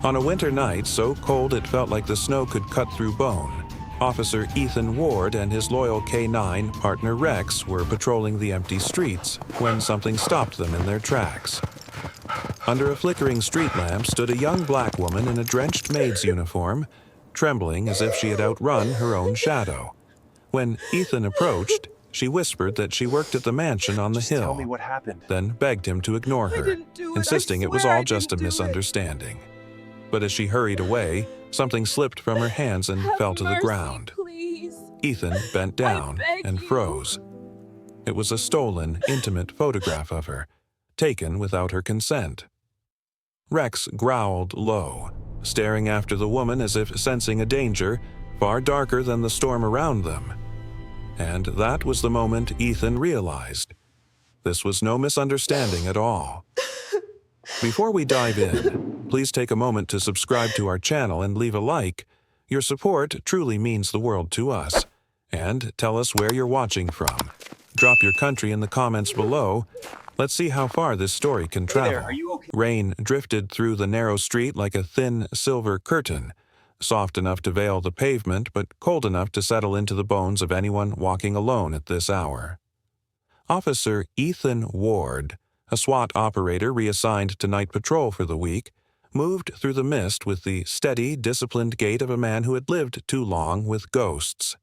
On a winter night so cold it felt like the snow could cut through bone, Officer Ethan Ward and his loyal K-9 partner Rex were patrolling the empty streets when something stopped them in their tracks. Under a flickering street lamp stood a young black woman in a drenched maid's uniform, trembling as if she had outrun her own shadow. When Ethan approached, she whispered that she worked at the mansion on the hill. Tell me what happened. Then begged him to ignore her, insisting it was all just a misunderstanding. But as she hurried away, something slipped from her hands and fell to the ground. Please. Ethan bent down and froze. It was a stolen, intimate photograph of her, taken without her consent. Rex growled low, staring after the woman as if sensing a danger far darker than the storm around them. And that was the moment Ethan realized. This was no misunderstanding at all. Before we dive in, please take a moment to subscribe to our channel and leave a like. Your support truly means the world to us. And tell us where you're watching from. Drop your country in the comments below. Let's see how far this story can travel. Hey there, are you okay? Rain drifted through the narrow street like a thin silver curtain, soft enough to veil the pavement but cold enough to settle into the bones of anyone walking alone at this hour. Officer Ethan Ward, a SWAT operator reassigned to night patrol for the week, moved through the mist with the steady, disciplined gait of a man who had lived too long with ghosts.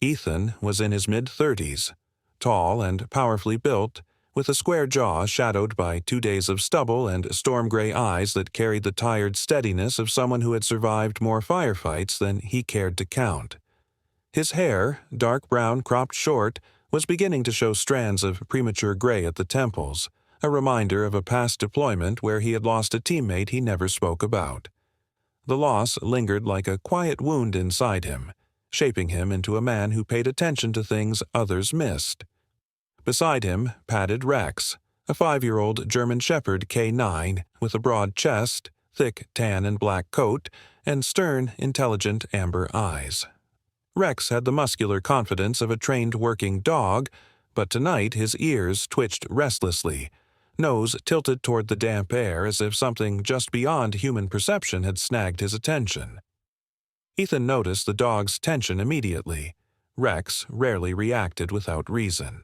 Ethan was in his mid-30s, tall and powerfully built, with a square jaw shadowed by 2 days of stubble and storm-gray eyes that carried the tired steadiness of someone who had survived more firefights than he cared to count. His hair, dark brown cropped short, was beginning to show strands of premature gray at the temples, a reminder of a past deployment where he had lost a teammate he never spoke about. The loss lingered like a quiet wound inside him, shaping him into a man who paid attention to things others missed. Beside him padded Rex, a 5-year-old German Shepherd K-9 with a broad chest, thick tan and black coat, and stern, intelligent amber eyes. Rex had the muscular confidence of a trained working dog, but tonight his ears twitched restlessly, nose tilted toward the damp air as if something just beyond human perception had snagged his attention. Ethan noticed the dog's tension immediately. Rex rarely reacted without reason.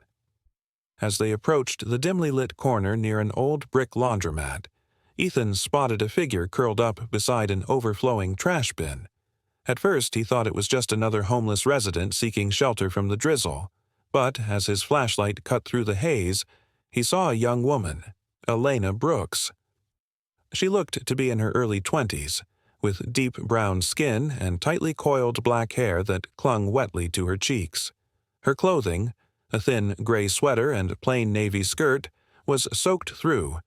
As they approached the dimly lit corner near an old brick laundromat, Ethan spotted a figure curled up beside an overflowing trash bin. At first, he thought it was just another homeless resident seeking shelter from the drizzle, but as his flashlight cut through the haze, he saw a young woman, Elena Brooks. She looked to be in her early 20s, with deep brown skin and tightly coiled black hair that clung wetly to her cheeks. Her clothing, a thin gray sweater and plain navy skirt, was soaked through,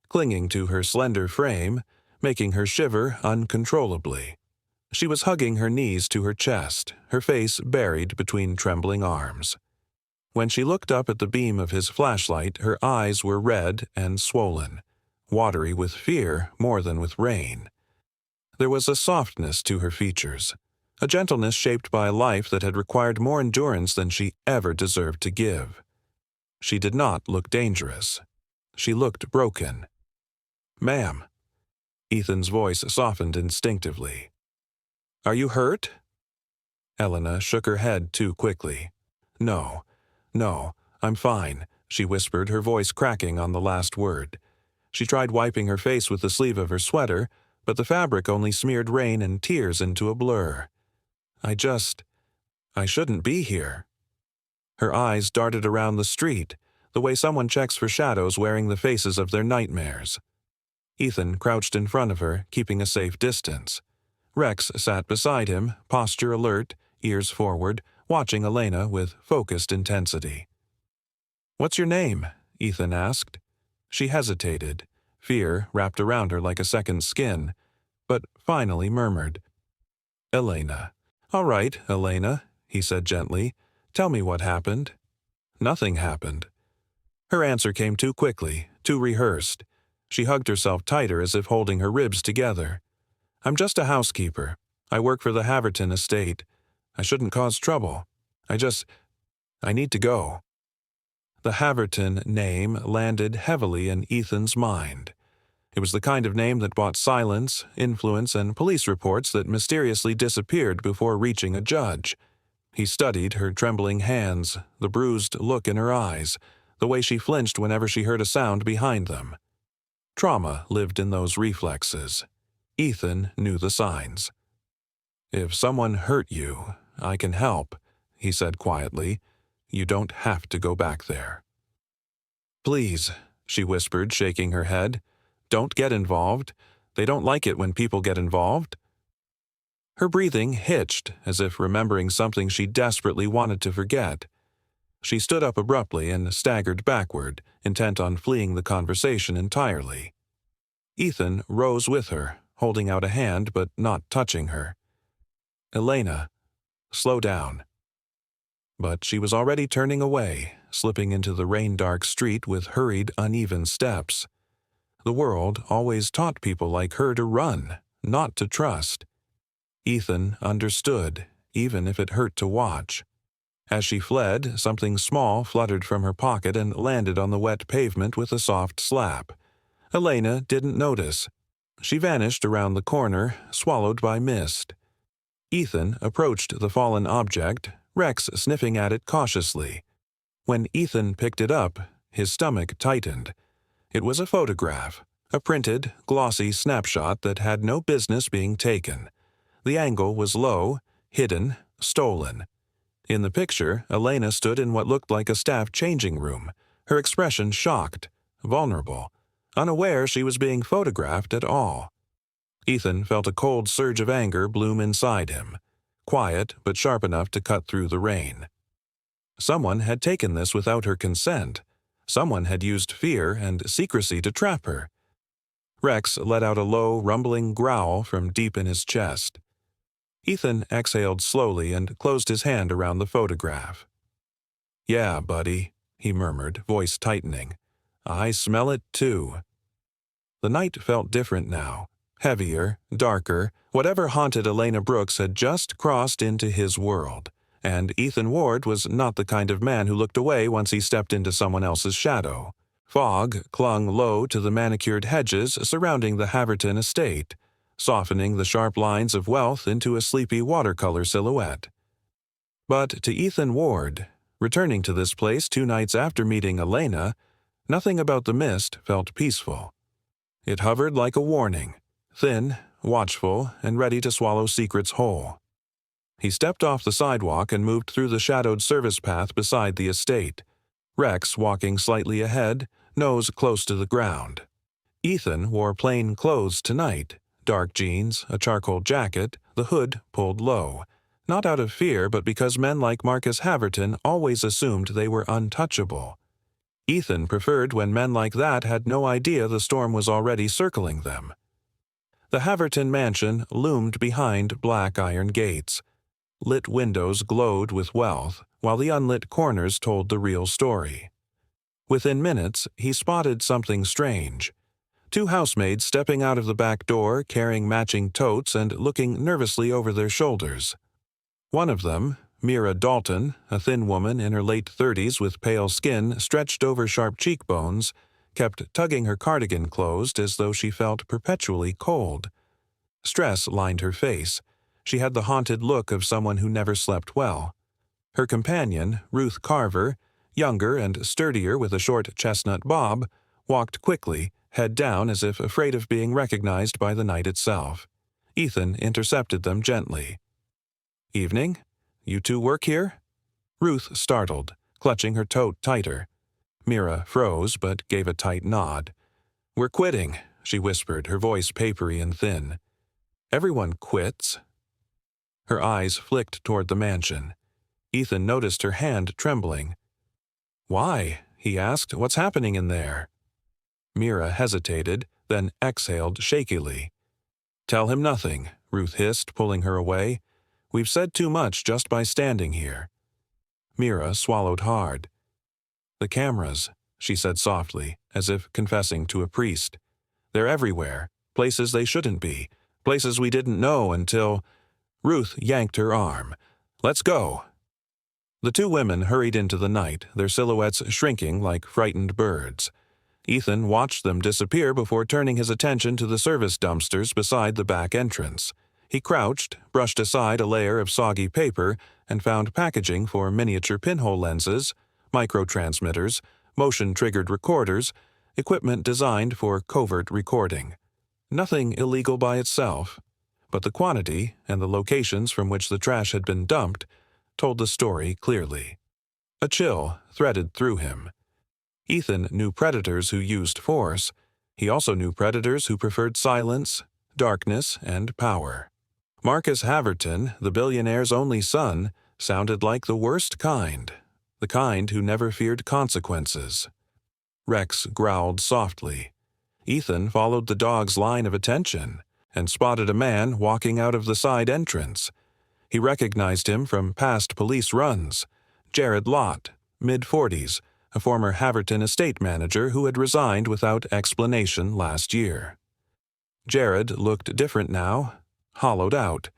clinging to her slender frame, making her shiver uncontrollably. She was hugging her knees to her chest, her face buried between trembling arms. When she looked up at the beam of his flashlight, her eyes were red and swollen, watery with fear more than with rain. There was a softness to her features, a gentleness shaped by a life that had required more endurance than she ever deserved to give. She did not look dangerous. She looked broken. "Ma'am." Ethan's voice softened instinctively. "Are you hurt?" Elena shook her head too quickly. No, I'm fine," she whispered, her voice cracking on the last word. She tried wiping her face with the sleeve of her sweater, but the fabric only smeared rain and tears into a blur. I shouldn't be here." Her eyes darted around the street, the way someone checks for shadows wearing the faces of their nightmares. Ethan crouched in front of her, keeping a safe distance. Rex sat beside him, posture alert, ears forward, watching Elena with focused intensity. "What's your name?" Ethan asked. She hesitated, fear wrapped around her like a second skin, but finally murmured, "Elena." "All right, Elena," he said gently. "Tell me what happened." "Nothing happened." Her answer came too quickly, too rehearsed. She hugged herself tighter as if holding her ribs together. "I'm just a housekeeper. I work for the Haverton estate. I shouldn't cause trouble. I need to go." The Haverton name landed heavily in Ethan's mind. It was the kind of name that bought silence, influence, and police reports that mysteriously disappeared before reaching a judge. He studied her trembling hands, the bruised look in her eyes, the way she flinched whenever she heard a sound behind them. Trauma lived in those reflexes. Ethan knew the signs. "If someone hurt you, I can help," he said quietly. "You don't have to go back there." "Please," she whispered, shaking her head. "Don't get involved. They don't like it when people get involved." Her breathing hitched, as if remembering something she desperately wanted to forget. She stood up abruptly and staggered backward, intent on fleeing the conversation entirely. Ethan rose with her, holding out a hand but not touching her. "Elena, slow down." But she was already turning away, slipping into the rain-dark street with hurried, uneven steps. The world always taught people like her to run, not to trust. Ethan understood, even if it hurt to watch. As she fled, something small fluttered from her pocket and landed on the wet pavement with a soft slap. Elena didn't notice. She vanished around the corner, swallowed by mist. Ethan approached the fallen object, Rex sniffing at it cautiously. When Ethan picked it up, his stomach tightened. It was a photograph, a printed, glossy snapshot that had no business being taken. The angle was low, hidden, stolen. In the picture, Elena stood in what looked like a staff changing room, her expression shocked, vulnerable, unaware she was being photographed at all. Ethan felt a cold surge of anger bloom inside him, quiet but sharp enough to cut through the rain. Someone had taken this without her consent. Someone had used fear and secrecy to trap her. Rex let out a low, rumbling growl from deep in his chest. Ethan exhaled slowly and closed his hand around the photograph. "Yeah, buddy," he murmured, voice tightening. "I smell it too." The night felt different now, heavier, darker. Whatever haunted Elena Brooks had just crossed into his world, and Ethan Ward was not the kind of man who looked away once he stepped into someone else's shadow. Fog clung low to the manicured hedges surrounding the Haverton estate, softening the sharp lines of wealth into a sleepy watercolor silhouette. But to Ethan Ward, returning to this place 2 nights after meeting Elena, nothing about the mist felt peaceful. It hovered like a warning, thin, watchful, and ready to swallow secrets whole. He stepped off the sidewalk and moved through the shadowed service path beside the estate, Rex walking slightly ahead, nose close to the ground. Ethan wore plain clothes tonight, dark jeans, a charcoal jacket, the hood pulled low, not out of fear but because men like Marcus Haverton always assumed they were untouchable. Ethan preferred when men like that had no idea the storm was already circling them. The Haverton mansion loomed behind black iron gates. Lit windows glowed with wealth, while the unlit corners told the real story. Within minutes, he spotted something strange. 2 housemaids stepping out of the back door, carrying matching totes and looking nervously over their shoulders. One of them, Mira Dalton, a thin woman in her late 30s with pale skin stretched over sharp cheekbones, kept tugging her cardigan closed as though she felt perpetually cold. Stress lined her face. She had the haunted look of someone who never slept well. Her companion, Ruth Carver, younger and sturdier with a short chestnut bob, walked quickly, head down as if afraid of being recognized by the night itself. Ethan intercepted them gently. "Evening? You 2 work here?" Ruth startled, clutching her tote tighter. Mira froze but gave a tight nod. "We're quitting," she whispered, her voice papery and thin. "Everyone quits." Her eyes flicked toward the mansion. Ethan noticed her hand trembling. "Why?" he asked. "What's happening in there?" Mira hesitated, then exhaled shakily. "Tell him nothing," Ruth hissed, pulling her away. "We've said too much just by standing here." Mira swallowed hard. "The cameras," she said softly, as if confessing to a priest. "They're everywhere, places they shouldn't be, places we didn't know until—" Ruth yanked her arm. "Let's go." The 2 women hurried into the night, their silhouettes shrinking like frightened birds. Ethan watched them disappear before turning his attention to the service dumpsters beside the back entrance. He crouched, brushed aside a layer of soggy paper, and found packaging for miniature pinhole lenses, microtransmitters, motion-triggered recorders, equipment designed for covert recording. Nothing illegal by itself, but the quantity and the locations from which the trash had been dumped told the story clearly. A chill threaded through him. Ethan knew predators who used force. He also knew predators who preferred silence, darkness, and power. Marcus Haverton, the billionaire's only son, sounded like the worst kind, the kind who never feared consequences. Rex growled softly. Ethan followed the dog's line of attention and spotted a man walking out of the side entrance. He recognized him from past police runs. Jared Lott, mid-40s, a former Haverton estate manager who had resigned without explanation last year. Jared looked different now, hollowed out.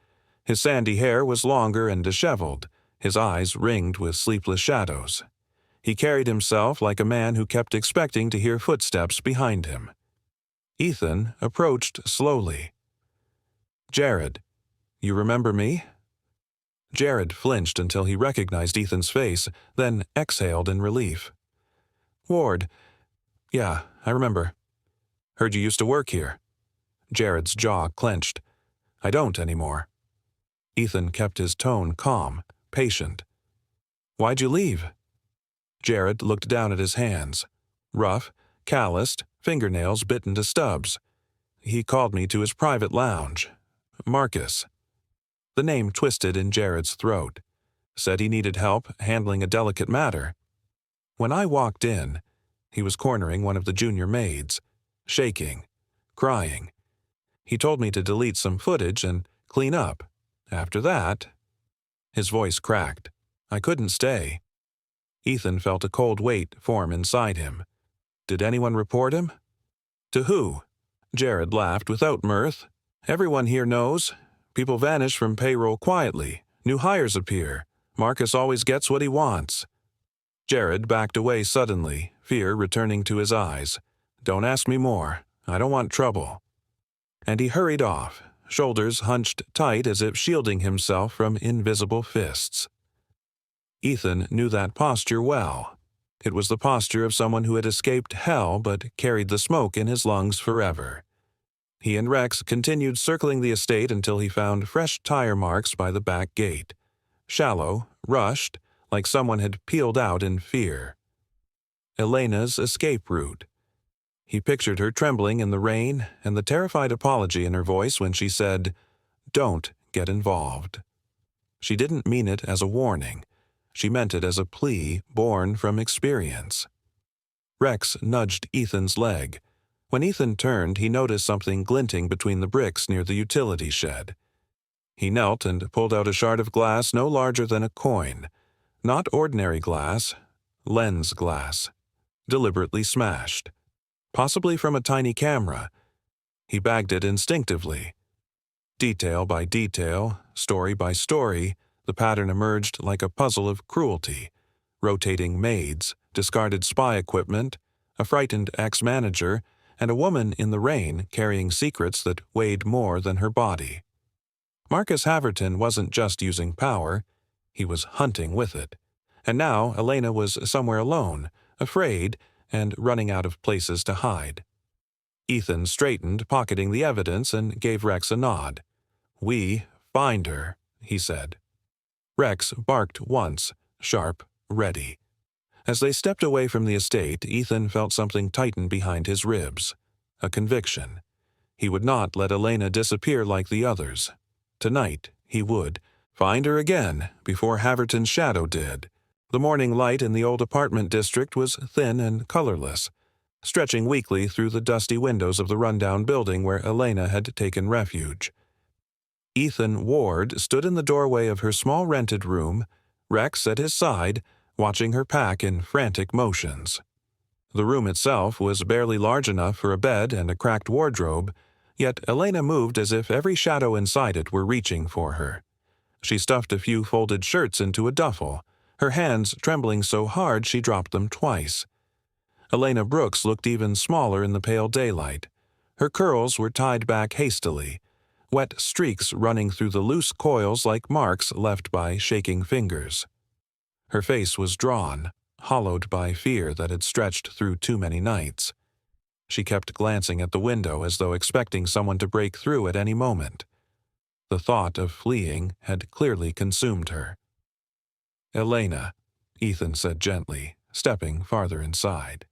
His sandy hair was longer and disheveled, his eyes ringed with sleepless shadows. He carried himself like a man who kept expecting to hear footsteps behind him. Ethan approached slowly. "Jared, you remember me?" Jared flinched until he recognized Ethan's face, then exhaled in relief. "Ward. Yeah, I remember. Heard you used to work here." Jared's jaw clenched. "I don't anymore." Ethan kept his tone calm, patient. "Why'd you leave?" Jared looked down at his hands. Rough, calloused, fingernails bitten to stubs. "He called me to his private lounge. Marcus." The name twisted in Jared's throat. Said he needed help handling a delicate matter. When I walked in, he was cornering one of the junior maids, shaking, crying. He told me to delete some footage and clean up. After that, his voice cracked. I couldn't stay. Ethan felt a cold weight form inside him. Did anyone report him? To who? Jared laughed without mirth. Everyone here knows. People vanish from payroll quietly. New hires appear. Marcus always gets what he wants. Jared backed away suddenly, fear returning to his eyes. Don't ask me more. I don't want trouble. And he hurried off, shoulders hunched tight as if shielding himself from invisible fists. Ethan knew that posture well. It was the posture of someone who had escaped hell but carried the smoke in his lungs forever. He and Rex continued circling the estate until he found fresh tire marks by the back gate. Shallow, rushed, like someone had peeled out in fear. Elena's escape route. He pictured her trembling in the rain and the terrified apology in her voice when she said, "Don't get involved." She didn't mean it as a warning. She meant it as a plea born from experience. Rex nudged Ethan's leg. When Ethan turned, he noticed something glinting between the bricks near the utility shed. He knelt and pulled out a shard of glass no larger than a coin. Not ordinary glass, lens glass. Deliberately smashed. Possibly from a tiny camera. He bagged it instinctively. Detail by detail, story by story, the pattern emerged like a puzzle of cruelty. Rotating maids, discarded spy equipment, a frightened ex-manager, and a woman in the rain carrying secrets that weighed more than her body. Marcus Haverton wasn't just using power, he was hunting with it. And now Elena was somewhere alone, afraid, and running out of places to hide. Ethan straightened, pocketing the evidence, and gave Rex a nod. "We find her," he said. Rex barked once, sharp, ready. As they stepped away from the estate, Ethan felt something tighten behind his ribs. A conviction. He would not let Elena disappear like the others. Tonight, he would find her again before Haverton's shadow did. The morning light in the old apartment district was thin and colorless, stretching weakly through the dusty windows of the rundown building where Elena had taken refuge. Ethan Ward stood in the doorway of her small rented room, Rex at his side, watching her pack in frantic motions. The room itself was barely large enough for a bed and a cracked wardrobe, yet Elena moved as if every shadow inside it were reaching for her. She stuffed a few folded shirts into a duffel, her hands trembling so hard she dropped them twice. Elena Brooks looked even smaller in the pale daylight. Her curls were tied back hastily, wet streaks running through the loose coils like marks left by shaking fingers. Her face was drawn, hollowed by fear that had stretched through too many nights. She kept glancing at the window as though expecting someone to break through at any moment. The thought of fleeing had clearly consumed her. "Elena," Ethan said gently, stepping farther inside.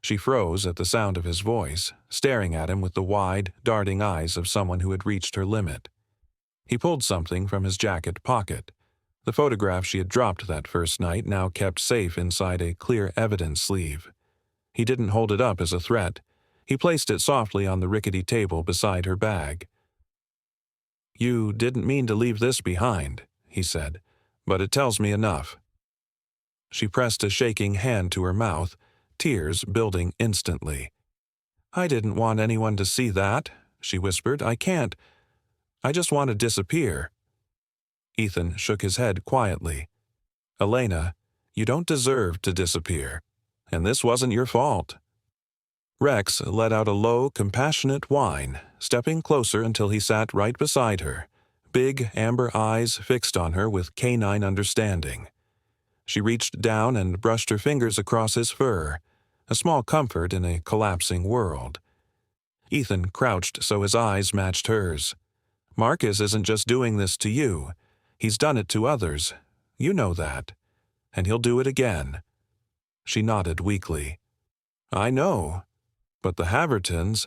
She froze at the sound of his voice, staring at him with the wide, darting eyes of someone who had reached her limit. He pulled something from his jacket pocket. The photograph she had dropped that first night now kept safe inside a clear evidence sleeve. He didn't hold it up as a threat. He placed it softly on the rickety table beside her bag. "You didn't mean to leave this behind," he said, "but it tells me enough." She pressed a shaking hand to her mouth, tears building instantly. "I didn't want anyone to see that," she whispered. "I can't. I just want to disappear." Ethan shook his head quietly. "Elena, you don't deserve to disappear, and this wasn't your fault." Rex let out a low, compassionate whine, stepping closer until he sat right beside her, big amber eyes fixed on her with canine understanding. She reached down and brushed her fingers across his fur, a small comfort in a collapsing world. Ethan crouched so his eyes matched hers. "Marcus isn't just doing this to you. He's done it to others. You know that. And he'll do it again." She nodded weakly. "I know. But the Havertons,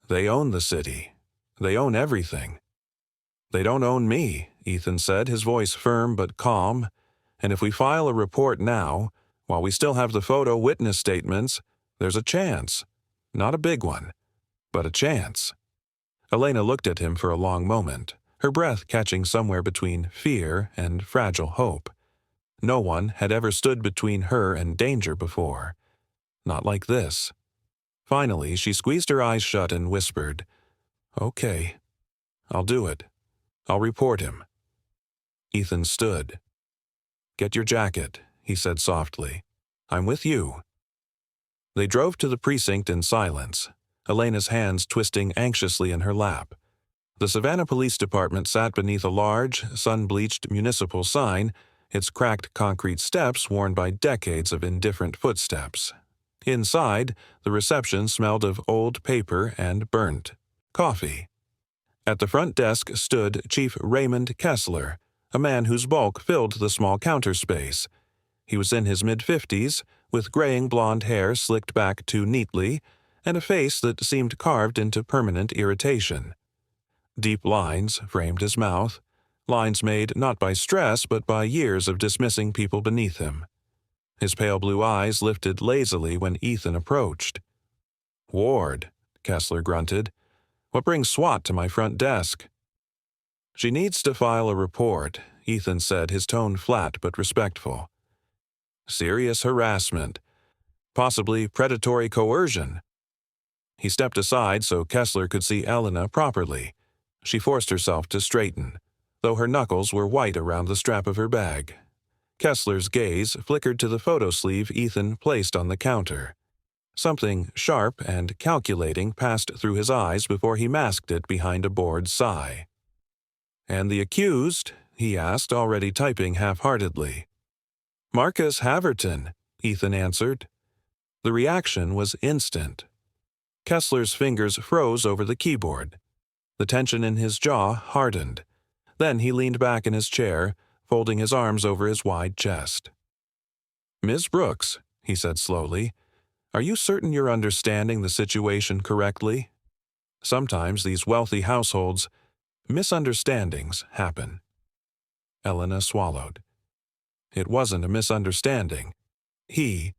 they own the city. They own everything." "They don't own me," Ethan said, his voice firm but calm. "And if we file a report now, while we still have the photo witness statements, there's a chance. Not a big one, but a chance." Elena looked at him for a long moment, her breath catching somewhere between fear and fragile hope. No one had ever stood between her and danger before. Not like this. Finally, she squeezed her eyes shut and whispered, "Okay, I'll do it. I'll report him." Ethan stood. "Get your jacket," he said softly. "I'm with you." They drove to the precinct in silence, Elena's hands twisting anxiously in her lap. The Savannah Police Department sat beneath a large, sun-bleached municipal sign, its cracked concrete steps worn by decades of indifferent footsteps. Inside, the reception smelled of old paper and burnt coffee. At the front desk stood Chief Raymond Kessler, a man whose bulk filled the small counter space. He was in his mid-50s, with graying blonde hair slicked back too neatly, and a face that seemed carved into permanent irritation. Deep lines framed his mouth, lines made not by stress but by years of dismissing people beneath him. His pale blue eyes lifted lazily when Ethan approached. "Ward," Kessler grunted. "What brings SWAT to my front desk?" "She needs to file a report," Ethan said, his tone flat but respectful. "Serious harassment. Possibly predatory coercion." He stepped aside so Kessler could see Elena properly. She forced herself to straighten, though her knuckles were white around the strap of her bag. Kessler's gaze flickered to the photo sleeve Ethan placed on the counter. Something sharp and calculating passed through his eyes before he masked it behind a bored sigh. "And the accused?" he asked, already typing half-heartedly. "Marcus Haverton," Ethan answered. The reaction was instant. Kessler's fingers froze over the keyboard. The tension in his jaw hardened. Then he leaned back in his chair, folding his arms over his wide chest. "Ms. Brooks," he said slowly, "are you certain you're understanding the situation correctly? Sometimes these wealthy households, misunderstandings happen." Elena swallowed. It wasn't a misunderstanding. The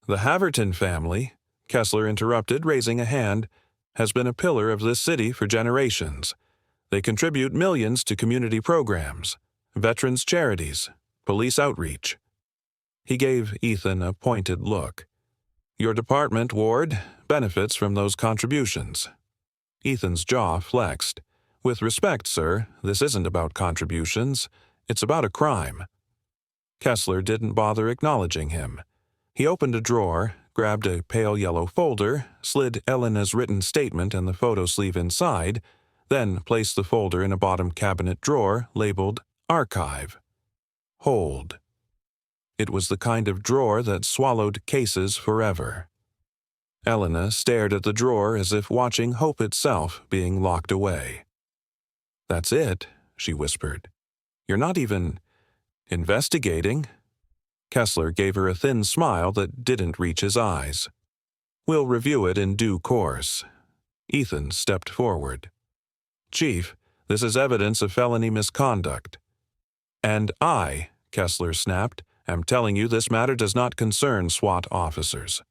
Haverton family, Kessler interrupted, raising a hand, has been a pillar of this city for generations. They contribute millions to community programs, veterans' charities, police outreach. He gave Ethan a pointed look. "Your department, Ward, benefits from those contributions." Ethan's jaw flexed. "With respect, sir, this isn't about contributions. It's about a crime." Kessler didn't bother acknowledging him. He opened a drawer, grabbed a pale yellow folder, slid Elena's written statement and the photo sleeve inside, then placed the folder in a bottom cabinet drawer labeled Archive. Hold. It was the kind of drawer that swallowed cases forever. Elena stared at the drawer as if watching hope itself being locked away. "That's it," she whispered. "You're not even investigating?" Kessler gave her a thin smile that didn't reach his eyes. "We'll review it in due course." Ethan stepped forward. "Chief, this is evidence of felony misconduct." "And I," Kessler snapped, "am telling you this matter does not concern SWAT officers."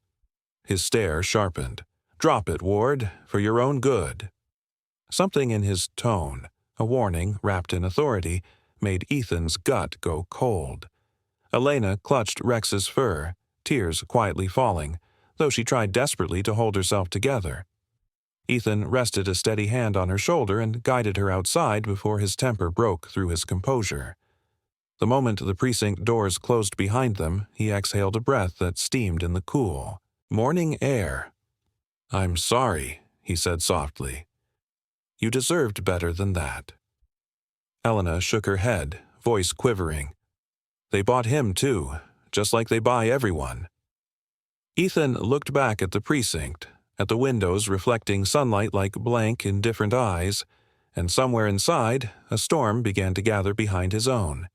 His stare sharpened. "Drop it, Ward, for your own good." Something in his tone, a warning wrapped in authority, made Ethan's gut go cold. Elena clutched Rex's fur, tears quietly falling, though she tried desperately to hold herself together. Ethan rested a steady hand on her shoulder and guided her outside before his temper broke through his composure. The moment the precinct doors closed behind them, he exhaled a breath that steamed in the cool, morning air. "I'm sorry," he said softly. "You deserved better than that." Elena shook her head, voice quivering. "They bought him too, just like they buy everyone." Ethan looked back at the precinct, at the windows reflecting sunlight like blank, indifferent eyes, and somewhere inside, a storm began to gather behind his own,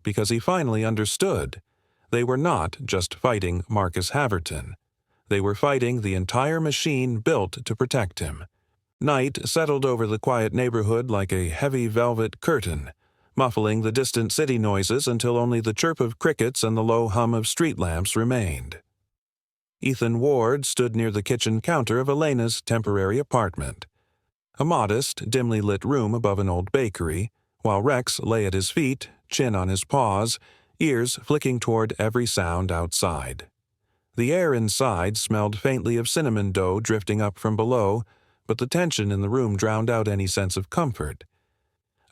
because he finally understood. They were not just fighting Marcus Haverton. They were fighting the entire machine built to protect him. Night settled over the quiet neighborhood like a heavy velvet curtain, muffling the distant city noises until only the chirp of crickets and the low hum of street lamps remained. Ethan Ward stood near the kitchen counter of Elena's temporary apartment, a modest, dimly lit room above an old bakery, while Rex lay at his feet, chin on his paws, ears flicking toward every sound outside. The air inside smelled faintly of cinnamon dough drifting up from below, but the tension in the room drowned out any sense of comfort.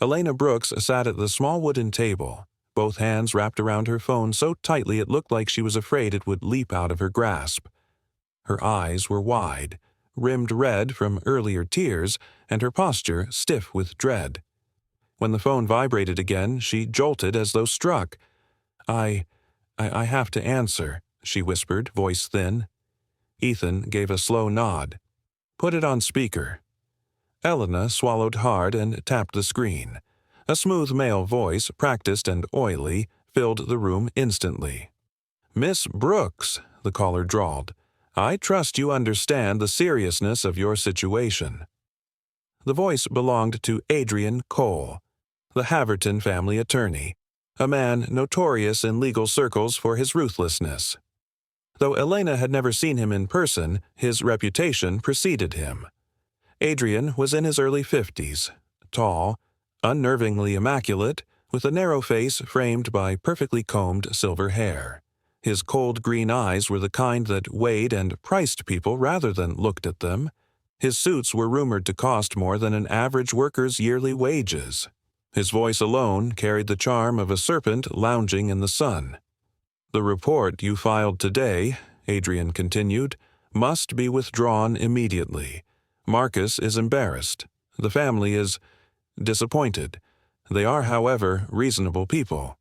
Elena Brooks sat at the small wooden table, both hands wrapped around her phone so tightly it looked like she was afraid it would leap out of her grasp. Her eyes were wide, rimmed red from earlier tears, and her posture stiff with dread. When the phone vibrated again, she jolted as though struck. I have to answer," she whispered, voice thin. Ethan gave a slow nod. "Put it on speaker." Elena swallowed hard and tapped the screen. A smooth male voice, practiced and oily, filled the room instantly. "Miss Brooks," the caller drawled, "I trust you understand the seriousness of your situation." The voice belonged to Adrian Cole, the Haverton family attorney, a man notorious in legal circles for his ruthlessness. Though Elena had never seen him in person, his reputation preceded him. Adrian was in his early 50s, tall, unnervingly immaculate, with a narrow face framed by perfectly combed silver hair. His cold green eyes were the kind that weighed and priced people rather than looked at them. His suits were rumored to cost more than an average worker's yearly wages. His voice alone carried the charm of a serpent lounging in the sun. "The report you filed today," Adrian continued, "must be withdrawn immediately. Marcus is embarrassed. The family is disappointed. They are, however, reasonable people."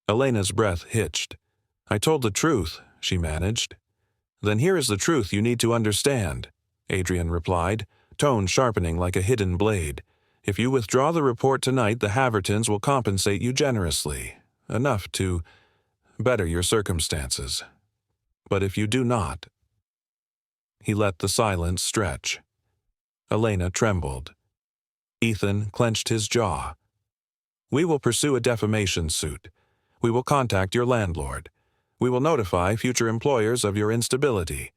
Elena's breath hitched. "I told the truth," she managed. "Then here is the truth you need to understand," Adrian replied, tone sharpening like a hidden blade. "If you withdraw the report tonight, the Havertons will compensate you generously, enough to better your circumstances. But if you do not—" He let the silence stretch. Elena trembled. Ethan clenched his jaw. "We will pursue a defamation suit. We will contact your landlord. We will notify future employers of your instability.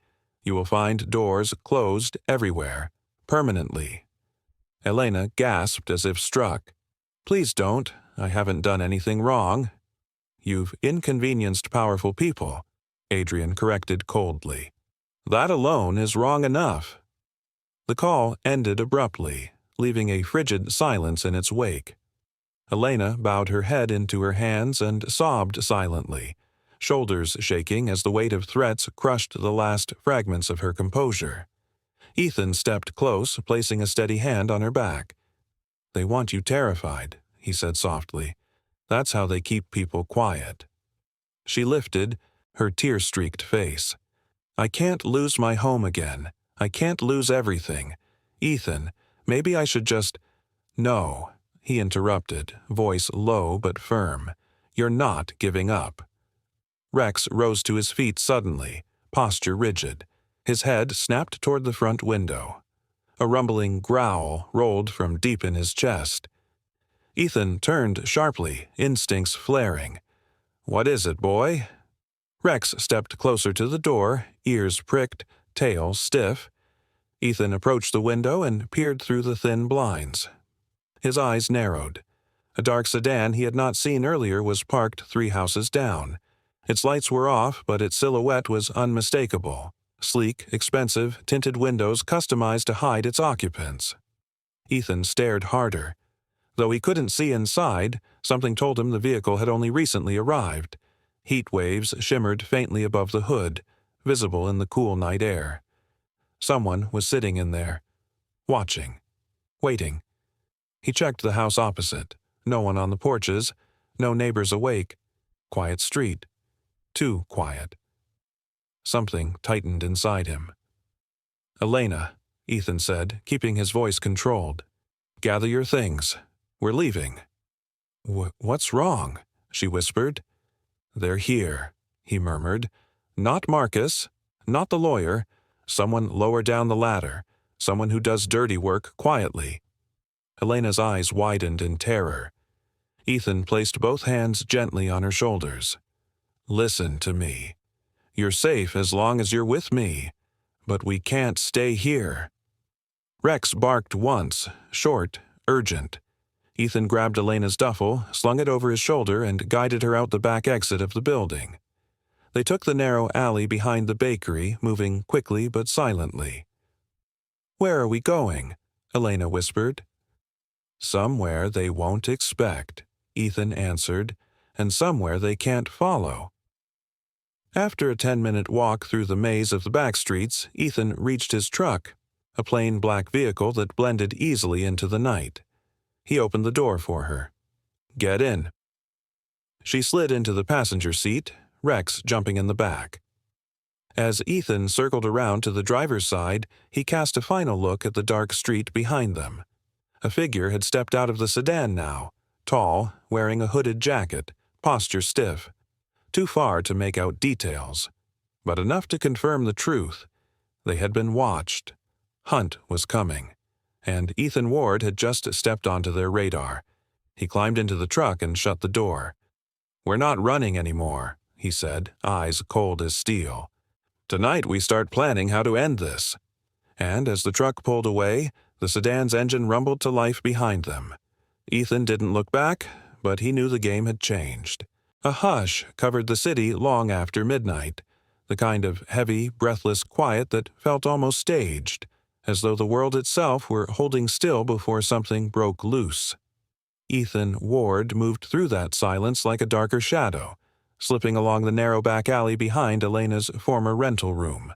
You will find doors closed everywhere, permanently." Elena gasped as if struck. "Please don't. I haven't done anything wrong." "You've inconvenienced powerful people," Adrian corrected coldly. "That alone is wrong enough." The call ended abruptly, leaving a frigid silence in its wake. Elena bowed her head into her hands and sobbed silently. shoulders shaking as the weight of threats crushed the last fragments of her composure. Ethan stepped close, placing a steady hand on her back. "They want you terrified," he said softly. "That's how they keep people quiet." She lifted her tear-streaked face. "I can't lose my home again. I can't lose everything. Ethan, maybe I should just—" "No," he interrupted, voice low but firm. "You're not giving up." Rex rose to his feet suddenly, posture rigid. His head snapped toward the front window. A rumbling growl rolled from deep in his chest. Ethan turned sharply, instincts flaring. "What is it, boy?" Rex stepped closer to the door, ears pricked, tail stiff. Ethan approached the window and peered through the thin blinds. His eyes narrowed. A dark sedan he had not seen earlier was parked 3 houses down. Its lights were off, but its silhouette was unmistakable. Sleek, expensive, tinted windows customized to hide its occupants. Ethan stared harder. Though he couldn't see inside, something told him the vehicle had only recently arrived. Heat waves shimmered faintly above the hood, visible in the cool night air. Someone was sitting in there, watching, waiting. He checked the house opposite. No one on the porches, no neighbors awake. Quiet street. Too quiet. Something tightened inside him. "Elena," Ethan said, keeping his voice controlled. "Gather your things. We're leaving." What's wrong?" she whispered. "They're here," he murmured. "Not Marcus, not the lawyer, someone lower down the ladder, someone who does dirty work quietly." Elena's eyes widened in terror. Ethan placed both hands gently on her shoulders. "Listen to me. You're safe as long as you're with me, but we can't stay here." Rex barked once, short, urgent. Ethan grabbed Elena's duffel, slung it over his shoulder, and guided her out the back exit of the building. They took the narrow alley behind the bakery, moving quickly but silently. "Where are we going?" Elena whispered. "Somewhere they won't expect," Ethan answered, "and somewhere they can't follow." After a 10-minute walk through the maze of the back streets, Ethan reached his truck, a plain black vehicle that blended easily into the night. He opened the door for her. "Get in." She slid into the passenger seat, Rex jumping in the back. As Ethan circled around to the driver's side, he cast a final look at the dark street behind them. A figure had stepped out of the sedan now, tall, wearing a hooded jacket, posture stiff. Too far to make out details, but enough to confirm the truth. They had been watched. Hunt was coming, and Ethan Ward had just stepped onto their radar. He climbed into the truck and shut the door. "We're not running anymore," he said, eyes cold as steel. "Tonight we start planning how to end this." And as the truck pulled away, the sedan's engine rumbled to life behind them. Ethan didn't look back, but he knew the game had changed. A hush covered the city long after midnight, the kind of heavy, breathless quiet that felt almost staged, as though the world itself were holding still before something broke loose. Ethan Ward moved through that silence like a darker shadow, slipping along the narrow back alley behind Elena's former rental room.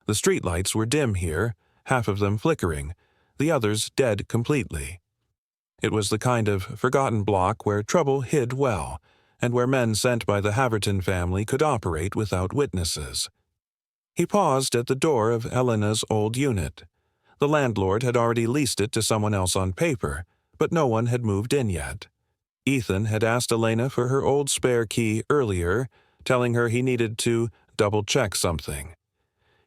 The streetlights were dim here, half of them flickering, the others dead completely. It was the kind of forgotten block where trouble hid well, and where men sent by the Haverton family could operate without witnesses. He paused at the door of Elena's old unit. The landlord had already leased it to someone else on paper, but no one had moved in yet. Ethan had asked Elena for her old spare key earlier, telling her he needed to double-check something.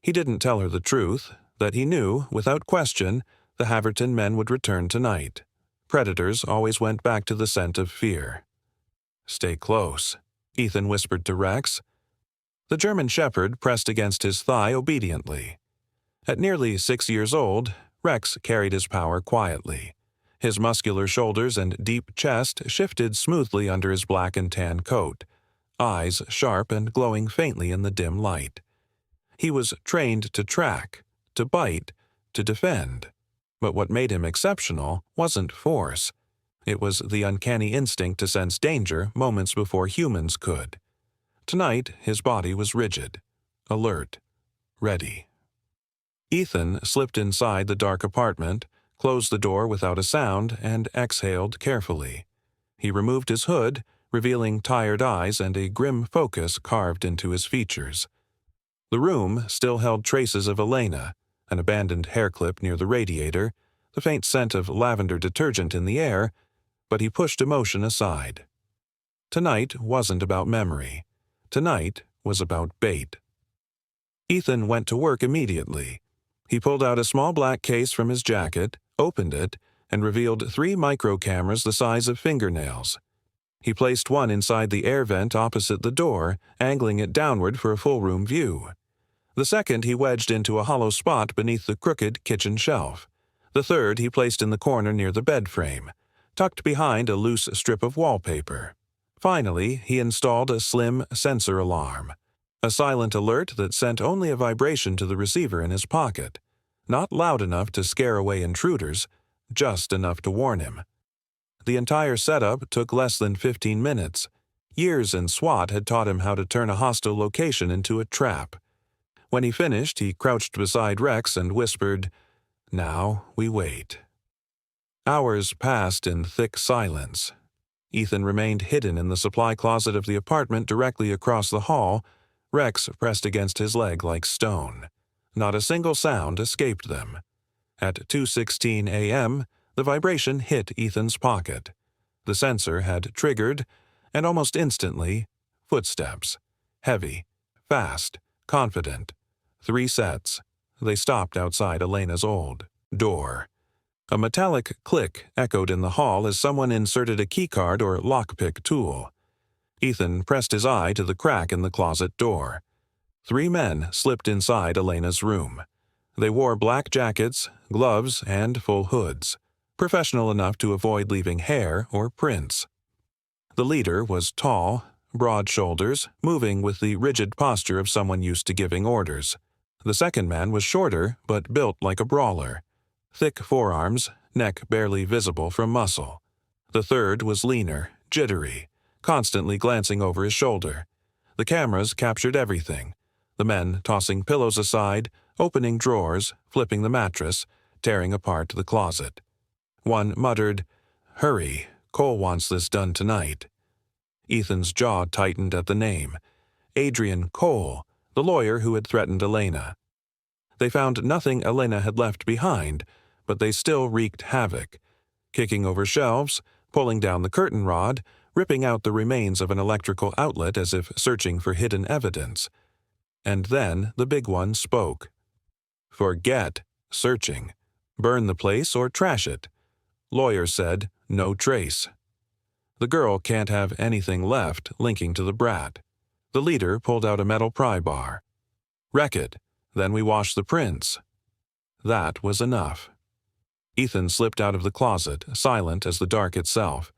He didn't tell her the truth, that he knew, without question, the Haverton men would return tonight. Predators always went back to the scent of fear. "Stay close," Ethan whispered to Rex. The German shepherd pressed against his thigh obediently. At nearly 6 years old, Rex carried his power quietly. His muscular shoulders and deep chest shifted smoothly under his black and tan coat, eyes sharp and glowing faintly in the dim light. He was trained to track, to bite, to defend. But what made him exceptional wasn't force. It was the uncanny instinct to sense danger moments before humans could. Tonight, his body was rigid, alert, ready. Ethan slipped inside the dark apartment, closed the door without a sound, and exhaled carefully. He removed his hood, revealing tired eyes and a grim focus carved into his features. The room still held traces of Elena, an abandoned hair clip near the radiator, the faint scent of lavender detergent in the air, but he pushed emotion aside. Tonight wasn't about memory. Tonight was about bait. Ethan went to work immediately. He pulled out a small black case from his jacket, opened it, and revealed 3 micro cameras the size of fingernails. He placed one inside the air vent opposite the door, angling it downward for a full-room view. The second he wedged into a hollow spot beneath the crooked kitchen shelf. The third he placed in the corner near the bed frame, tucked behind a loose strip of wallpaper. Finally, he installed a slim sensor alarm, a silent alert that sent only a vibration to the receiver in his pocket, not loud enough to scare away intruders, just enough to warn him. The entire setup took less than 15 minutes. Years in SWAT had taught him how to turn a hostile location into a trap. When he finished, he crouched beside Rex and whispered, "Now we wait." Hours passed in thick silence. Ethan remained hidden in the supply closet of the apartment directly across the hall, Rex pressed against his leg like stone. Not a single sound escaped them. At 2:16 a.m., the vibration hit Ethan's pocket. The sensor had triggered, and almost instantly, footsteps. Heavy, fast, confident. 3 sets. They stopped outside Elena's old door. A metallic click echoed in the hall as someone inserted a keycard or lockpick tool. Ethan pressed his eye to the crack in the closet door. 3 men slipped inside Elena's room. They wore black jackets, gloves, and full hoods, professional enough to avoid leaving hair or prints. The leader was tall, broad shoulders, moving with the rigid posture of someone used to giving orders. The second man was shorter, but built like a brawler. Thick forearms, neck barely visible from muscle. The third was leaner, jittery, constantly glancing over his shoulder. The cameras captured everything. The men tossing pillows aside, opening drawers, flipping the mattress, tearing apart the closet. One muttered, "Hurry, Cole wants this done tonight." Ethan's jaw tightened at the name. Adrian Cole, the lawyer who had threatened Elena. They found nothing Elena had left behind, but they still wreaked havoc, kicking over shelves, pulling down the curtain rod, ripping out the remains of an electrical outlet as if searching for hidden evidence. And then the big one spoke. "Forget searching. Burn the place or trash it." Lawyer said, "No trace." The girl can't have anything left linking to the brat. The leader pulled out a metal pry bar. "Wreck it. Then we wash the prints." That was enough. Ethan slipped out of the closet, silent as the dark itself.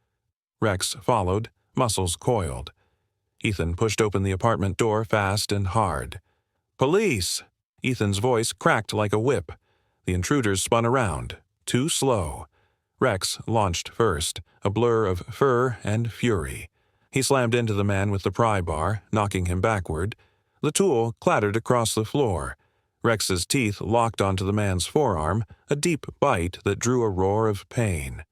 Rex followed, muscles coiled. Ethan pushed open the apartment door fast and hard. "Police!" Ethan's voice cracked like a whip. The intruders spun around, too slow. Rex launched first, a blur of fur and fury. He slammed into the man with the pry bar, knocking him backward. The tool clattered across the floor. Rex's teeth locked onto the man's forearm, a deep bite that drew a roar of pain.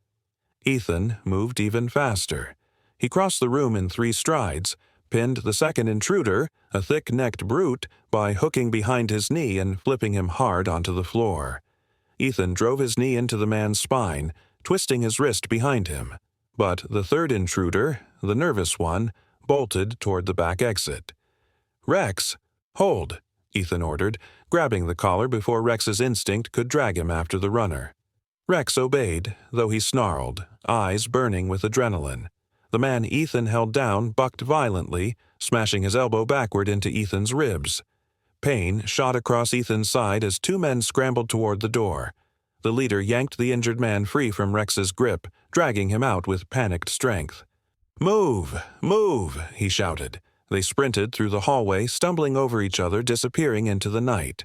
Ethan moved even faster. He crossed the room in 3 strides, pinned the second intruder, a thick-necked brute, by hooking behind his knee and flipping him hard onto the floor. Ethan drove his knee into the man's spine, twisting his wrist behind him. But the third intruder, the nervous one, bolted toward the back exit. "Rex, hold," Ethan ordered, grabbing the collar before Rex's instinct could drag him after the runner. Rex obeyed, though he snarled, eyes burning with adrenaline. The man Ethan held down bucked violently, smashing his elbow backward into Ethan's ribs. Pain shot across Ethan's side as 2 men scrambled toward the door. The leader yanked the injured man free from Rex's grip, dragging him out with panicked strength. "Move! Move!" he shouted. They sprinted through the hallway, stumbling over each other, disappearing into the night.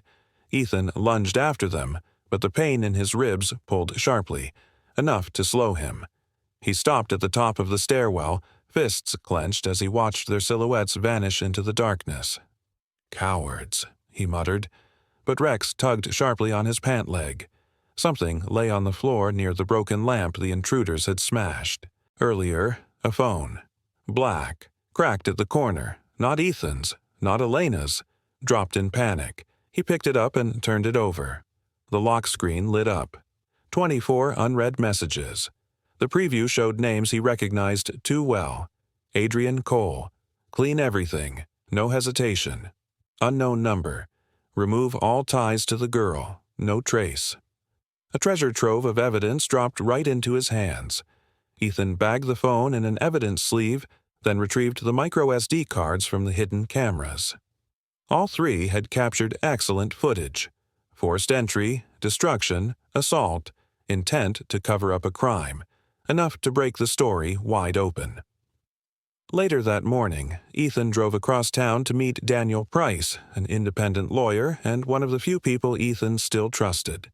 Ethan lunged after them, but the pain in his ribs pulled sharply, enough to slow him. He stopped at the top of the stairwell, fists clenched as he watched their silhouettes vanish into the darkness. "Cowards," he muttered, but Rex tugged sharply on his pant leg. Something lay on the floor near the broken lamp the intruders had smashed. Earlier, a phone. Black, cracked at the corner, not Ethan's, not Elena's. Dropped in panic, he picked it up and turned it over. The lock screen lit up. 24 unread messages. The preview showed names he recognized too well. Adrian Cole. Clean everything. No hesitation. Unknown number. Remove all ties to the girl. No trace. A treasure trove of evidence dropped right into his hands. Ethan bagged the phone in an evidence sleeve, then retrieved the micro SD cards from the hidden cameras. All three had captured excellent footage. Forced entry, destruction, assault, intent to cover up a crime. Enough to break the story wide open. Later that morning, Ethan drove across town to meet Daniel Price, an independent lawyer and one of the few people Ethan still trusted.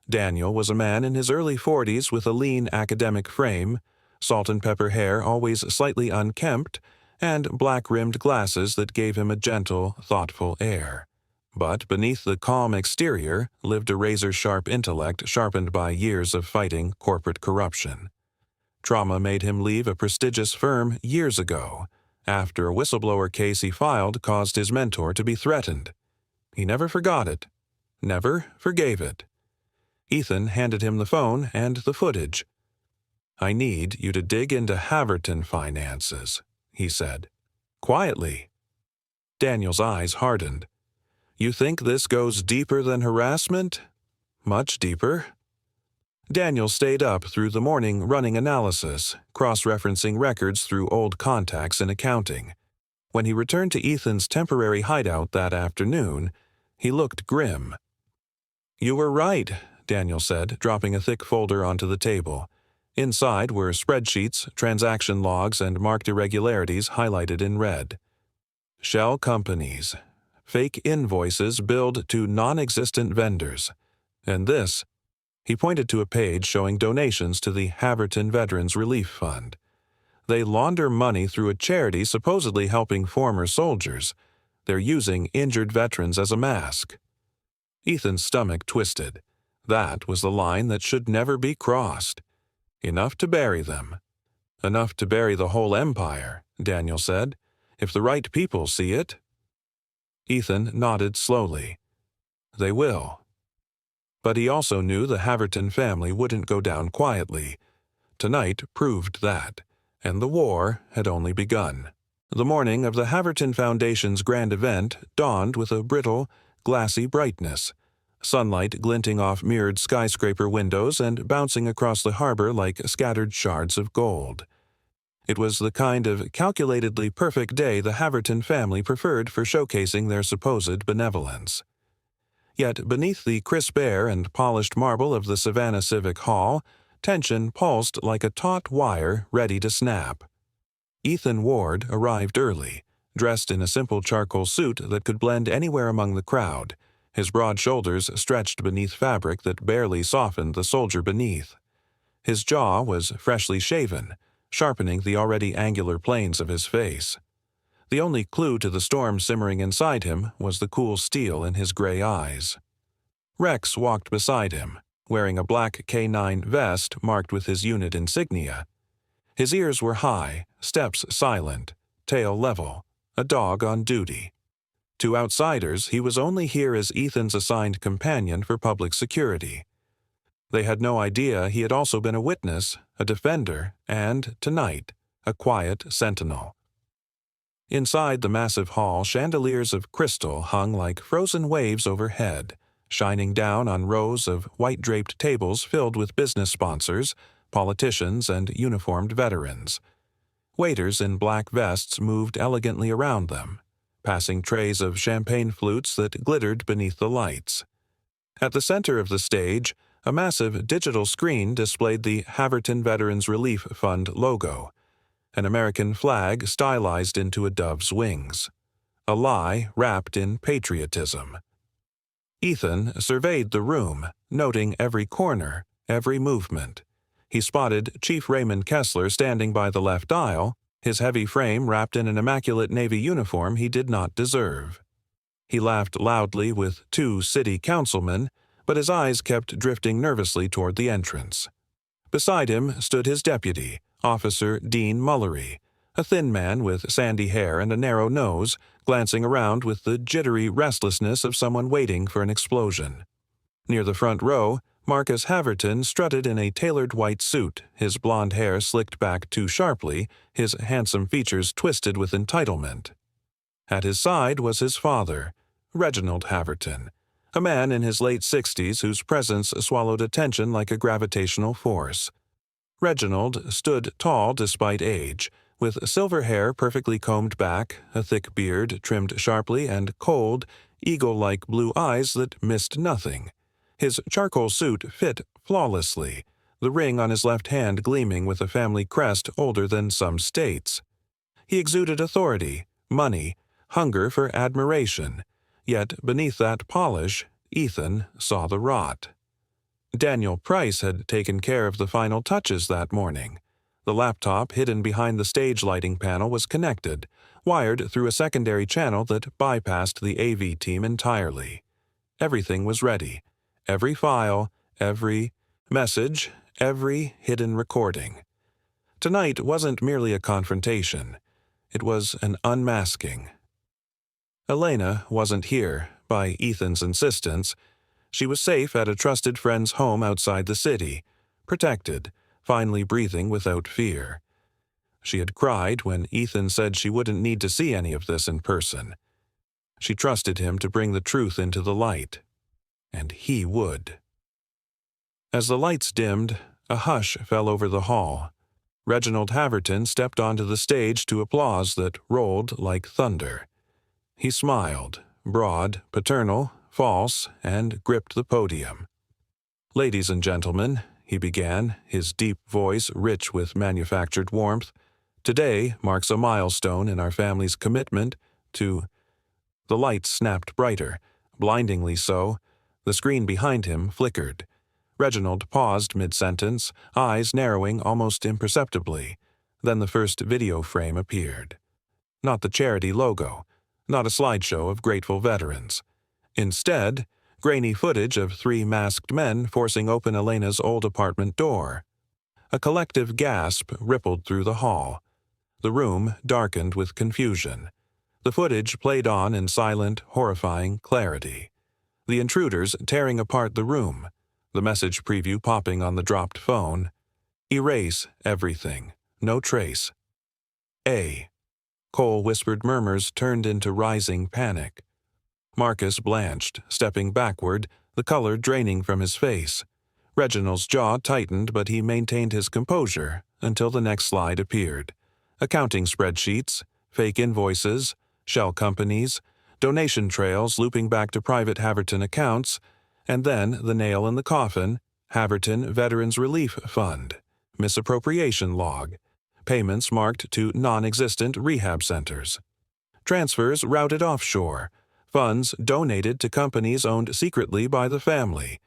Daniel was a man in his early 40s with a lean academic frame, salt-and-pepper hair always slightly unkempt, and black-rimmed glasses that gave him a gentle, thoughtful air. But beneath the calm exterior lived a razor-sharp intellect sharpened by years of fighting corporate corruption. Trauma made him leave a prestigious firm years ago, after a whistleblower case he filed caused his mentor to be threatened. He never forgot it. Never forgave it. Ethan handed him the phone and the footage. "I need you to dig into Haverton finances," he said. Quietly. Daniel's eyes hardened. "You think this goes deeper than harassment?" "Much deeper." Daniel stayed up through the morning running analysis, cross-referencing records through old contacts in accounting. When he returned to Ethan's temporary hideout that afternoon, he looked grim. "You were right," Daniel said, dropping a thick folder onto the table. Inside were spreadsheets, transaction logs, and marked irregularities highlighted in red. Shell companies. Fake invoices billed to non-existent vendors. And this. He pointed to a page showing donations to the Haverton Veterans Relief Fund. They launder money through a charity supposedly helping former soldiers. They're using injured veterans as a mask. Ethan's stomach twisted. That was the line that should never be crossed. Enough to bury them. Enough to bury the whole empire, Daniel said, if the right people see it. Ethan nodded slowly. They will. But he also knew the Haverton family wouldn't go down quietly. Tonight proved that, and the war had only begun. The morning of the Haverton Foundation's grand event dawned with a brittle, glassy brightness, sunlight glinting off mirrored skyscraper windows and bouncing across the harbor like scattered shards of gold. It was the kind of calculatedly perfect day the Haverton family preferred for showcasing their supposed benevolence. Yet beneath the crisp air and polished marble of the Savannah Civic Hall, tension pulsed like a taut wire ready to snap. Ethan Ward arrived early, dressed in a simple charcoal suit that could blend anywhere among the crowd, his broad shoulders stretched beneath fabric that barely softened the soldier beneath. His jaw was freshly shaven, sharpening the already angular planes of his face. The only clue to the storm simmering inside him was the cool steel in his gray eyes. Rex walked beside him, wearing a black K9 vest marked with his unit insignia. His ears were high, steps silent, tail level, a dog on duty. To outsiders, he was only here as Ethan's assigned companion for public security. They had no idea he had also been a witness, a defender, and, tonight, a quiet sentinel. Inside the massive hall, chandeliers of crystal hung like frozen waves overhead, shining down on rows of white-draped tables filled with business sponsors, politicians, and uniformed veterans. Waiters in black vests moved elegantly around them, passing trays of champagne flutes that glittered beneath the lights. At the center of the stage, a massive digital screen displayed the Haverton Veterans Relief Fund logo, an American flag stylized into a dove's wings, a lie wrapped in patriotism. Ethan surveyed the room, noting every corner, every movement. He spotted Chief Raymond Kessler standing by the left aisle, his heavy frame wrapped in an immaculate Navy uniform he did not deserve. He laughed loudly with 2 city councilmen, but his eyes kept drifting nervously toward the entrance. Beside him stood his deputy, Officer Dean Mullery, a thin man with sandy hair and a narrow nose, glancing around with the jittery restlessness of someone waiting for an explosion. Near the front row, Marcus Haverton strutted in a tailored white suit, his blond hair slicked back too sharply, his handsome features twisted with entitlement. At his side was his father, Reginald Haverton, a man in his late 60s whose presence swallowed attention like a gravitational force. Reginald stood tall despite age, with silver hair perfectly combed back, a thick beard trimmed sharply, and cold, eagle-like blue eyes that missed nothing. His charcoal suit fit flawlessly, the ring on his left hand gleaming with a family crest older than some states. He exuded authority, money, hunger for admiration, yet beneath that polish, Ethan saw the rot. Daniel Price had taken care of the final touches that morning. The laptop hidden behind the stage lighting panel was connected, wired through a secondary channel that bypassed the AV team entirely. Everything was ready. Every file, every message, every hidden recording. Tonight wasn't merely a confrontation. It was an unmasking. Elena wasn't here, by Ethan's insistence. She was safe at a trusted friend's home outside the city, protected, finally breathing without fear. She had cried when Ethan said she wouldn't need to see any of this in person. She trusted him to bring the truth into the light. And he would. As the lights dimmed, a hush fell over the hall. Reginald Haverton stepped onto the stage to applause that rolled like thunder. He smiled, broad, paternal, false, and gripped the podium. "Ladies and gentlemen," he began, his deep voice rich with manufactured warmth, "today marks a milestone in our family's commitment to—" The lights snapped brighter, blindingly so. The screen behind him flickered. Reginald paused mid-sentence, eyes narrowing almost imperceptibly. Then the first video frame appeared. Not the charity logo, not a slideshow of grateful veterans. Instead, grainy footage of 3 masked men forcing open Elena's old apartment door. A collective gasp rippled through the hall. The room darkened with confusion. The footage played on in silent, horrifying clarity. The intruders tearing apart the room, the message preview popping on the dropped phone. "Erase everything. No trace." A. Coal-whispered murmurs turned into rising panic. Marcus blanched, stepping backward, the color draining from his face. Reginald's jaw tightened, but he maintained his composure until the next slide appeared. Accounting spreadsheets, fake invoices, shell companies, donation trails looping back to private Haverton accounts, and then the nail in the coffin, Haverton Veterans Relief Fund, misappropriation log, payments marked to non-existent rehab centers, transfers routed offshore, funds donated to companies owned secretly by the family,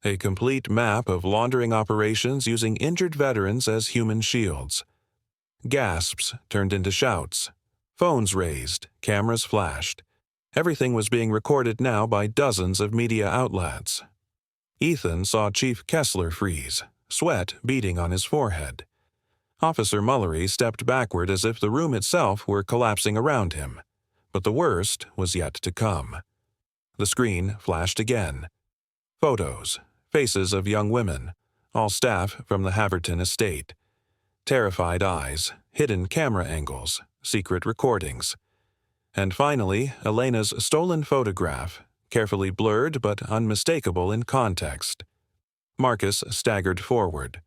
a complete map of laundering operations using injured veterans as human shields. Gasps turned into shouts. Phones raised, cameras flashed. Everything was being recorded now by dozens of media outlets. Ethan saw Chief Kessler freeze, sweat beading on his forehead. Officer Mullery stepped backward as if the room itself were collapsing around him. But the worst was yet to come. The screen flashed again. Photos, faces of young women, all staff from the Haverton estate. Terrified eyes, hidden camera angles, secret recordings. And finally, Elena's stolen photograph, carefully blurred but unmistakable in context. Marcus staggered forward.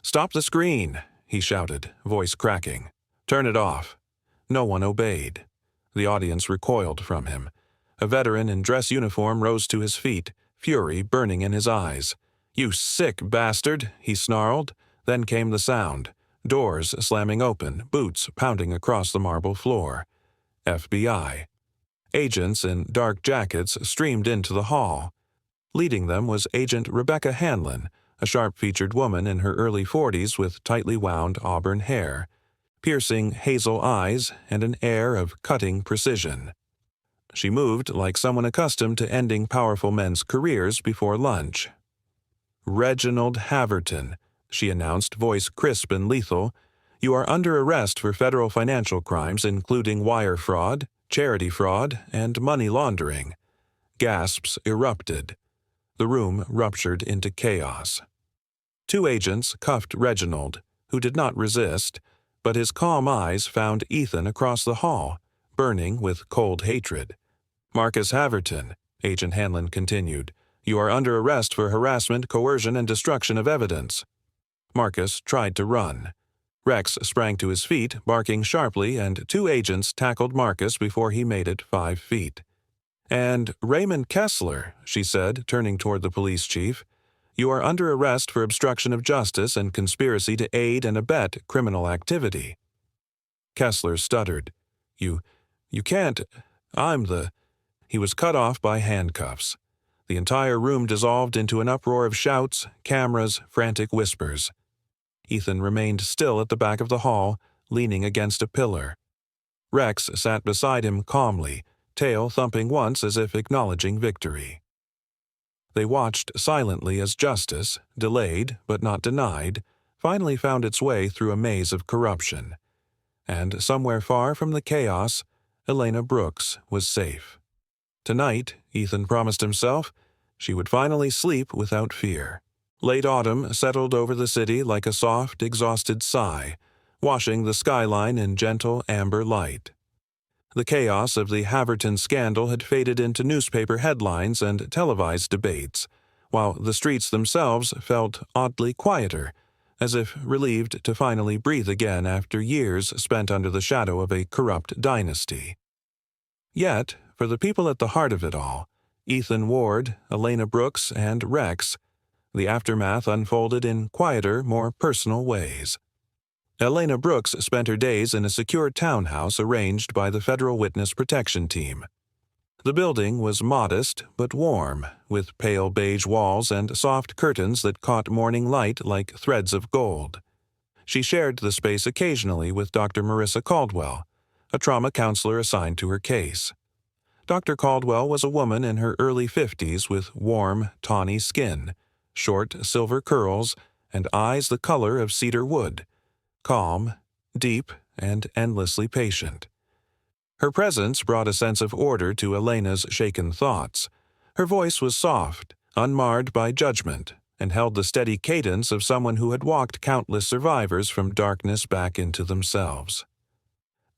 "Stop the screen!" he shouted, voice cracking. "Turn it off." No one obeyed. The audience recoiled from him. A veteran in dress uniform rose to his feet, fury burning in his eyes. "You sick bastard!" he snarled. Then came the sound. Doors slamming open, boots pounding across the marble floor. FBI. Agents in dark jackets streamed into the hall. Leading them was Agent Rebecca Hanlon, a sharp-featured woman in her early 40s with tightly wound auburn hair. piercing hazel eyes, and an air of cutting precision. She moved like someone accustomed to ending powerful men's careers before lunch. "Reginald Haverton," she announced, voice crisp and lethal, "you are under arrest for federal financial crimes including wire fraud, charity fraud, and money laundering." Gasps erupted. The room ruptured into chaos. 2 agents cuffed Reginald, who did not resist, but his calm eyes found Ethan across the hall, burning with cold hatred. "Marcus Haverton," Agent Hanlon continued, "you are under arrest for harassment, coercion, and destruction of evidence." Marcus tried to run. Rex sprang to his feet, barking sharply, and 2 agents tackled Marcus before he made it 5 feet. "And Raymond Kessler," she said, turning toward the police chief, "you are under arrest for obstruction of justice and conspiracy to aid and abet criminal activity." Kessler stuttered. You can't, I'm the—" He was cut off by handcuffs. The entire room dissolved into an uproar of shouts, cameras, frantic whispers. Ethan remained still at the back of the hall, leaning against a pillar. Rex sat beside him calmly, tail thumping once as if acknowledging victory. They watched silently as justice, delayed but not denied, finally found its way through a maze of corruption. And somewhere far from the chaos, Elena Brooks was safe. Tonight, Ethan promised himself, she would finally sleep without fear. Late autumn settled over the city like a soft, exhausted sigh, washing the skyline in gentle amber light. The chaos of the Haverton scandal had faded into newspaper headlines and televised debates, while the streets themselves felt oddly quieter, as if relieved to finally breathe again after years spent under the shadow of a corrupt dynasty. Yet, for the people at the heart of it all, Ethan Ward, Elena Brooks, and Rex, the aftermath unfolded in quieter, more personal ways. Elena Brooks spent her days in a secure townhouse arranged by the Federal Witness Protection Team. The building was modest but warm, with pale beige walls and soft curtains that caught morning light like threads of gold. She shared the space occasionally with Dr. Marissa Caldwell, a trauma counselor assigned to her case. Dr. Caldwell was a woman in her early 50s with warm, tawny skin, short silver curls, and eyes the color of cedar wood, calm, deep, and endlessly patient. Her presence brought a sense of order to Elena's shaken thoughts. Her voice was soft, unmarred by judgment, and held the steady cadence of someone who had walked countless survivors from darkness back into themselves.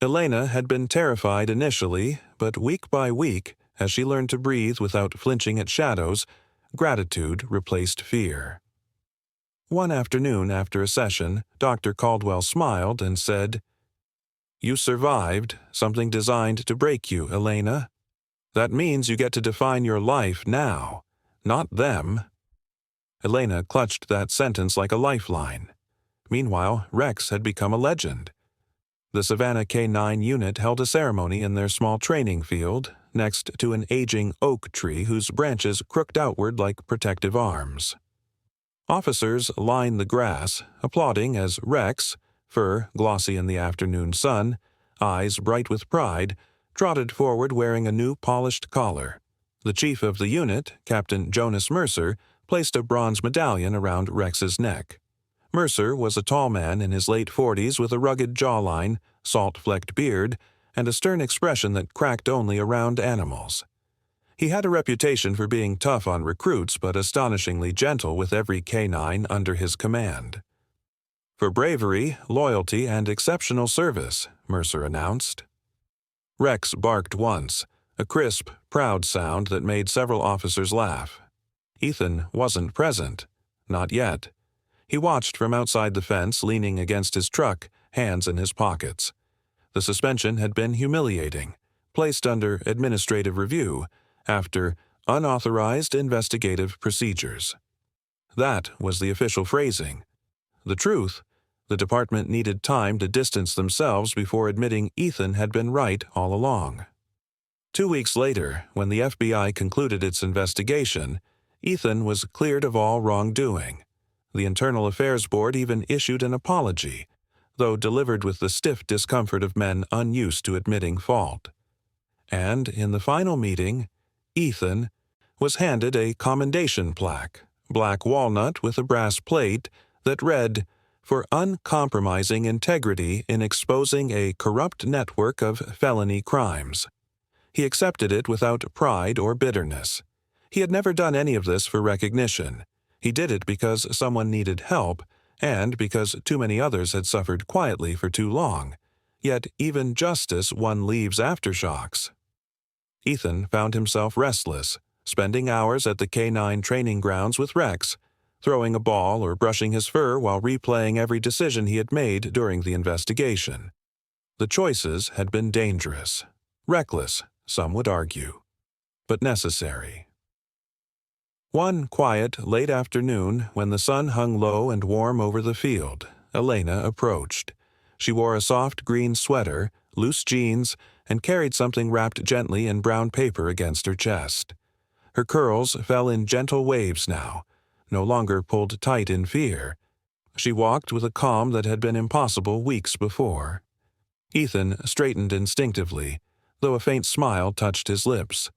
Elena had been terrified initially, but week by week, as she learned to breathe without flinching at shadows, gratitude replaced fear. One afternoon after a session, Dr. Caldwell smiled and said, "You survived, something designed to break you, Elena. That means you get to define your life now, not them." Elena clutched that sentence like a lifeline. Meanwhile, Rex had become a legend. The Savannah K-9 unit held a ceremony in their small training field, next to an aging oak tree whose branches crooked outward like protective arms. Officers lined the grass, applauding as Rex, fur glossy in the afternoon sun, eyes bright with pride, trotted forward wearing a new polished collar. The chief of the unit, Captain Jonas Mercer, placed a bronze medallion around Rex's neck. Mercer was a tall man in his late 40s with a rugged jawline, salt-flecked beard, and a stern expression that cracked only around animals. He had a reputation for being tough on recruits but astonishingly gentle with every K-9 under his command. "For bravery, loyalty, and exceptional service," Mercer announced. Rex barked once, a crisp, proud sound that made several officers laugh. Ethan wasn't present. Not yet. He watched from outside the fence, leaning against his truck, hands in his pockets. The suspension had been humiliating, placed under administrative review, after unauthorized investigative procedures. That was the official phrasing. The truth, the department needed time to distance themselves before admitting Ethan had been right all along. 2 weeks later, when the FBI concluded its investigation, Ethan was cleared of all wrongdoing. The Internal Affairs Board even issued an apology, though delivered with the stiff discomfort of men unused to admitting fault. And in the final meeting, Ethan was handed a commendation plaque, black walnut with a brass plate, that read, "For uncompromising integrity in exposing a corrupt network of felony crimes." He accepted it without pride or bitterness. He had never done any of this for recognition. He did it because someone needed help, and because too many others had suffered quietly for too long. Yet even justice won Leave's aftershocks. Ethan found himself restless, spending hours at the K-9 training grounds with Rex, throwing a ball or brushing his fur while replaying every decision he had made during the investigation. The choices had been dangerous, reckless, some would argue, but necessary. One quiet, late afternoon, when the sun hung low and warm over the field, Elena approached. She wore a soft green sweater, loose jeans, and carried something wrapped gently in brown paper against her chest. Her curls fell in gentle waves now, no longer pulled tight in fear. She walked with a calm that had been impossible weeks before. Ethan straightened instinctively, though a faint smile touched his lips.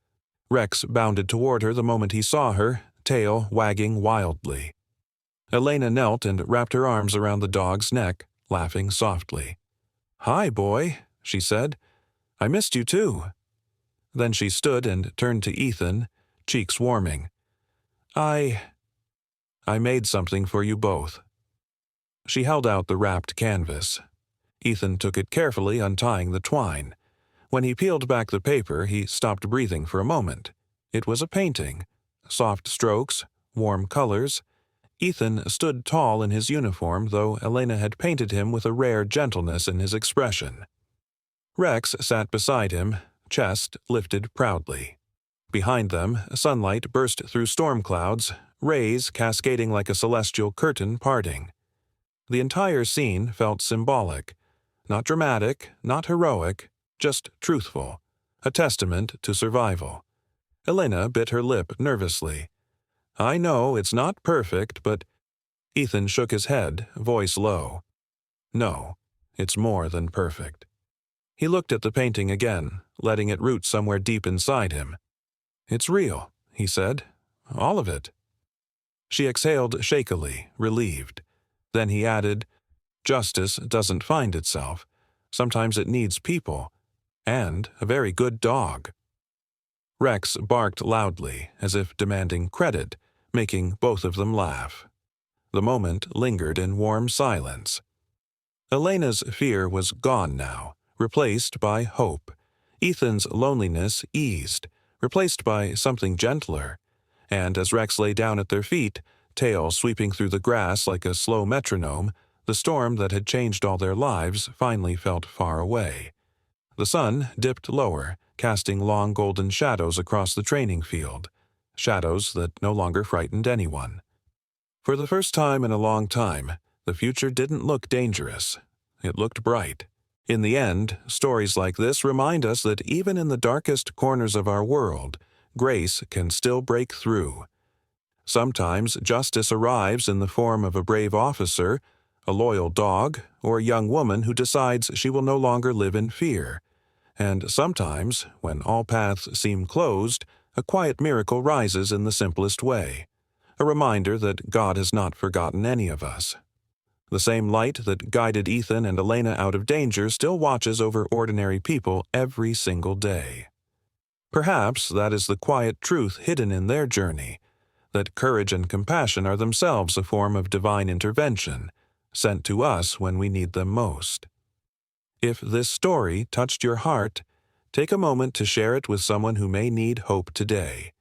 Rex bounded toward her the moment he saw her, tail wagging wildly. Elena knelt and wrapped her arms around the dog's neck, laughing softly. "Hi, boy," she said. "I missed you too." Then she stood and turned to Ethan, cheeks warming. I made something for you both." She held out the wrapped canvas. Ethan took it carefully, untying the twine. When he peeled back the paper, he stopped breathing for a moment. It was a painting. Soft strokes, warm colors. Ethan stood tall in his uniform, though Elena had painted him with a rare gentleness in his expression. Rex sat beside him, chest lifted proudly. Behind them, sunlight burst through storm clouds, rays cascading like a celestial curtain parting. The entire scene felt symbolic. Not dramatic, not heroic, just truthful, a testament to survival. Elena bit her lip nervously. "I know it's not perfect, but—" Ethan shook his head, voice low. "No, it's more than perfect." He looked at the painting again, letting it root somewhere deep inside him. "It's real," he said. "All of it." She exhaled shakily, relieved. Then he added, "Justice doesn't find itself. Sometimes it needs people. And a very good dog." Rex barked loudly, as if demanding credit, making both of them laugh. The moment lingered in warm silence. Elena's fear was gone now, replaced by hope. Ethan's loneliness eased, replaced by something gentler. And as Rex lay down at their feet, tail sweeping through the grass like a slow metronome, the storm that had changed all their lives finally felt far away. The sun dipped lower, casting long golden shadows across the training field, shadows that no longer frightened anyone. For the first time in a long time, the future didn't look dangerous. It looked bright. In the end, stories like this remind us that even in the darkest corners of our world, grace can still break through. Sometimes justice arrives in the form of a brave officer, a loyal dog, or a young woman who decides she will no longer live in fear. And sometimes, when all paths seem closed, a quiet miracle rises in the simplest way, a reminder that God has not forgotten any of us. The same light that guided Ethan and Elena out of danger still watches over ordinary people every single day. Perhaps that is the quiet truth hidden in their journey, that courage and compassion are themselves a form of divine intervention, sent to us when we need them most. If this story touched your heart, take a moment to share it with someone who may need hope today.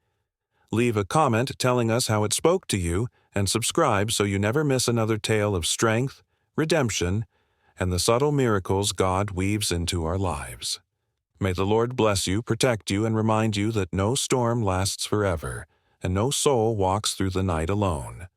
Leave a comment telling us how it spoke to you, and subscribe so you never miss another tale of strength, redemption, and the subtle miracles God weaves into our lives. May the Lord bless you, protect you, and remind you that no storm lasts forever, and no soul walks through the night alone.